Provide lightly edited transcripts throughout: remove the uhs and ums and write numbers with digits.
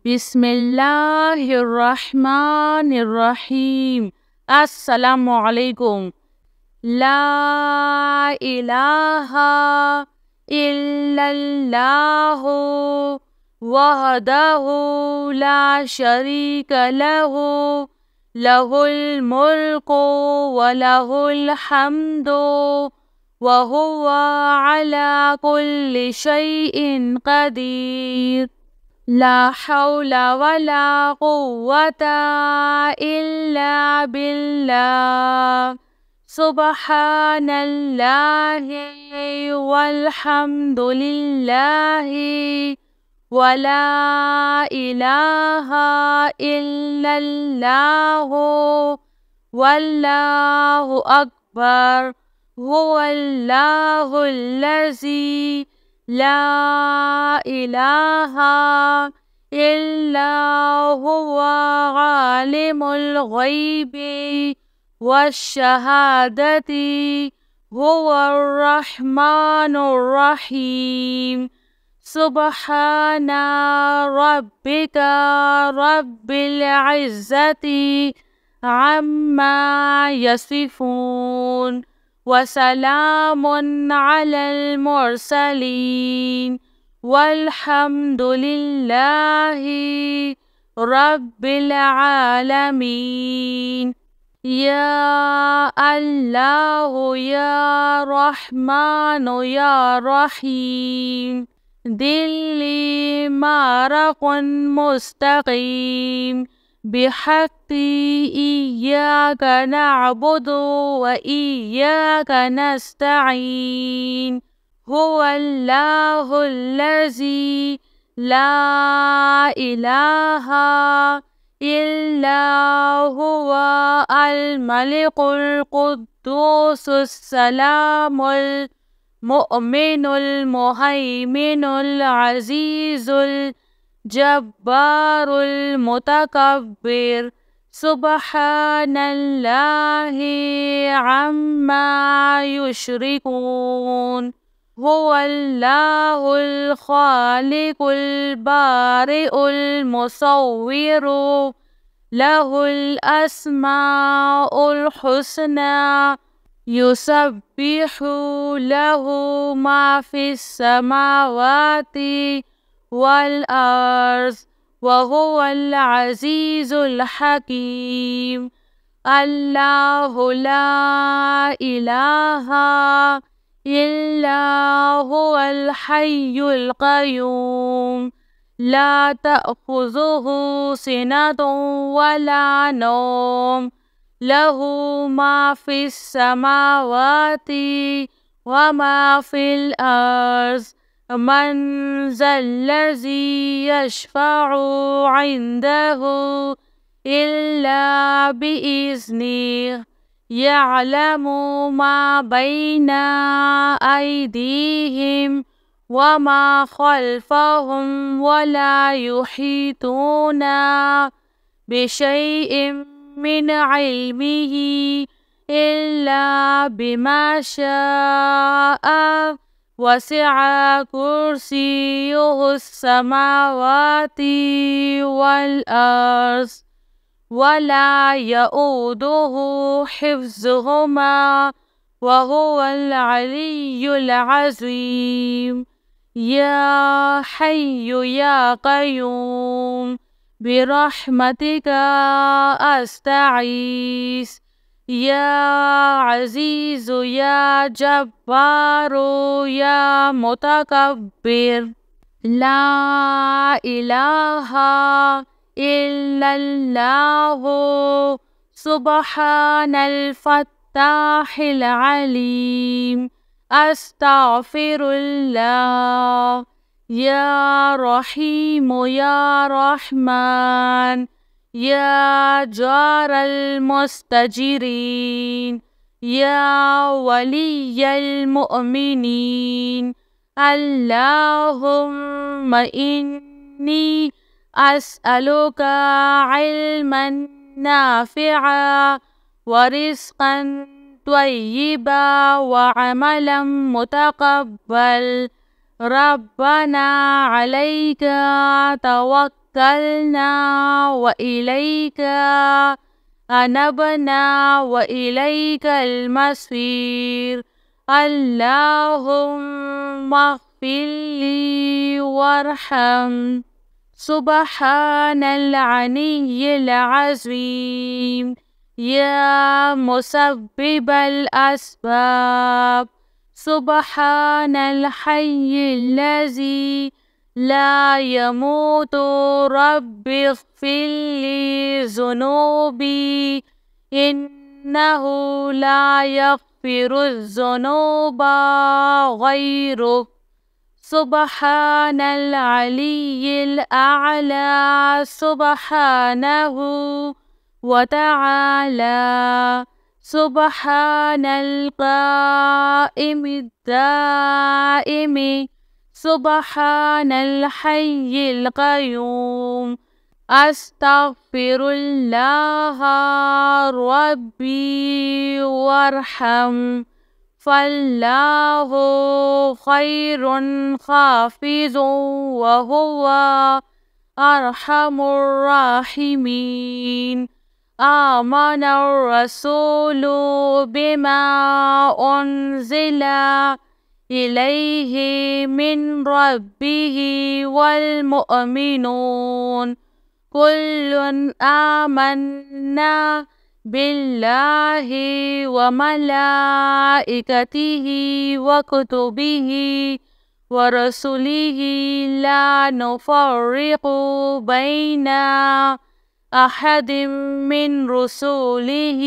बिस्मिल्लाहिर्रहमानिर्रहीम। अस्सलामुअलैकुम। ला इलाहा इल्लल्लाहु वहदहु ला शरीक लहु लहुल मुल्कु व लहुल हम्दु व हुवा अला कुल्लि शैइन क़दीर। ला हौला वला कुव्वता इल्ला बिल्लाह। सुब्हानल्लाहि वल्हम्दुलिल्लाहि वला इलाहा इल्लल्लाहु वल्लाहु अकबर। हुवल्लाहुल्लज़ी ला इलाहा इल्ला हुवा आलिमुल ग़ैबि वश्शहादति हुवर रहमानुर रहीम। सुब्हाना रब्बिका रब्बिल इज़्ज़ति अम्मा यसिफून वसलामुन अलल मुरसलीन वल्हम्दुलिल्लाहि रब्बिल आलमीन। या अल्लाहु या रहमानु या रहीम। दिल्ली मारकुन मुस्तकीम बिहक्की इय्याका नअबुदु व इय्याका नस्तईन। हुवल्लाहुल्लज़ी ला इलाहा इल्ला हुवा अल मलिकुल कुद्दूसुस सलामुल मुअमिनुल मुहैमिनुल अज़ीज़ुल जब्बारुल मुतकब्बिर। सुब्हानल्लाहि अम्मा युश्रिकून। हुवल्लाहुल खालिकुल बारिउल मुसव्विरु लहुल अस्माउल हुस्ना युसब्बिहु लहु मा फिस समावाति वल अर्ज़ व हुवल अज़ीज़ुल हकीम। अल्लाहु ला इलाहा इल्ला हुवल हय्युल क़य्यूम। ला तअख़ुज़ुहु सिनतुन वला नौम। लहु मा फिस समावाति व मा फिल अर्ज़। मन ज़ल्लज़ी यशफ़अु इंदहु इल्ला बिइज़्निह। यअलमु मा बैना अयदीहिम व मा ख़ल्फ़हुम वला युहीतूना बिशैइन मिन इल्मिही इल्ला बिमा शाअ। वसिअ कुर्सियुहुस समावाति वल अर्ज़ वला यऊदुहु हिफ्ज़ुहुमा व हुवल अलिय्युल अज़ीम। या हय्यु या क़य्यूम बिरहमतिका अस्तगीस। या अज़ीज़ु या जब्बारु या मुतकब्बिर। ला इलाहा इल्लल्लाहु सुब्हानल फ़त्ताहिल अलीम। अस्तग़फ़िरुल्लाह। या रहीमु या रहमान या जारल मुस्तजिरीन या वलिय्यल मुअमिनीन। अल्लाहुम्मा इन्नी अस्अलुका इल्मन नाफ़िअ व रिज़्क़न त्वय्यिबा व अमलन मुतक़ब्बल। रब्बना अलैका तवक्कलना توكلنا وإليك أنبنا وإليك المصير. اللهم اغفر لي وارحم. سبحان العلي العظيم. يا مسبب الأسباب. سبحان الحي الذي لا يموت. رب اغفر لي ذنوبي إنه لا يغفر الذنوب غيرك. سبحان العلي الأعلى سبحانه وتعالى. سبحان القائم الدائم. سبحان الحي القيوم. أستغفر الله ربي وارحم. فالله خير حافظ وهو أرحم الراحمين. آمن الرسول بما أنزل إليه من ربه والمؤمنون كل آمنا بالله وملائكته وكتبه ورسله لا نفرق بين أحد من رسله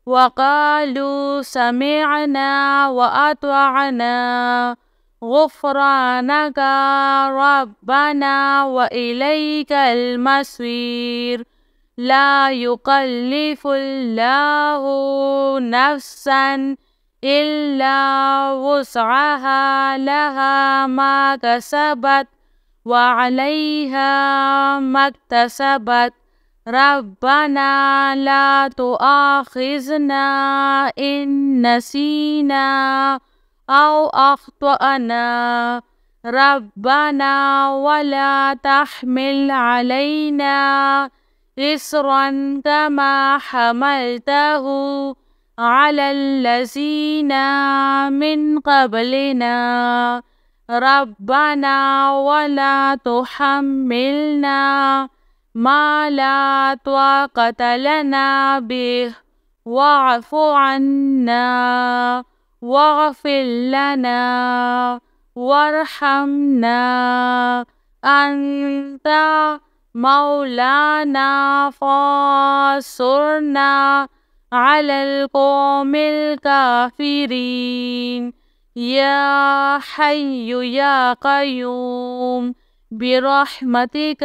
وقالوا سمعنا وأطعنا غفرانك ربنا وإليك المصير. لا يكلف الله نفسا إلا وسعها لها ما كسبت وعليها ما اكتسبت. ربنا لا تؤاخذنا إن نسينا أو أخطأنا. ربنا ولا تحمل علينا إصرا كما حملته على الذين من قبلنا. ربنا ولا تحملنا ما لا طاقة لنا به واعف عنا واغفر لنا وارحمنا. أنت مولانا فانصرنا على القوم الكافرين. يا حي يا قيوم برحمتك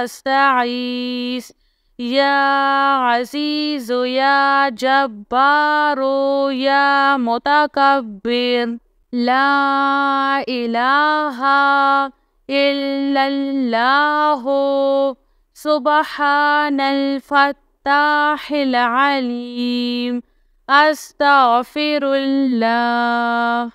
أستغيث. يا عزيز يا جبار يا متكبر. لا إله إلا الله. سبحان الفتاح العليم. أستغفر الله.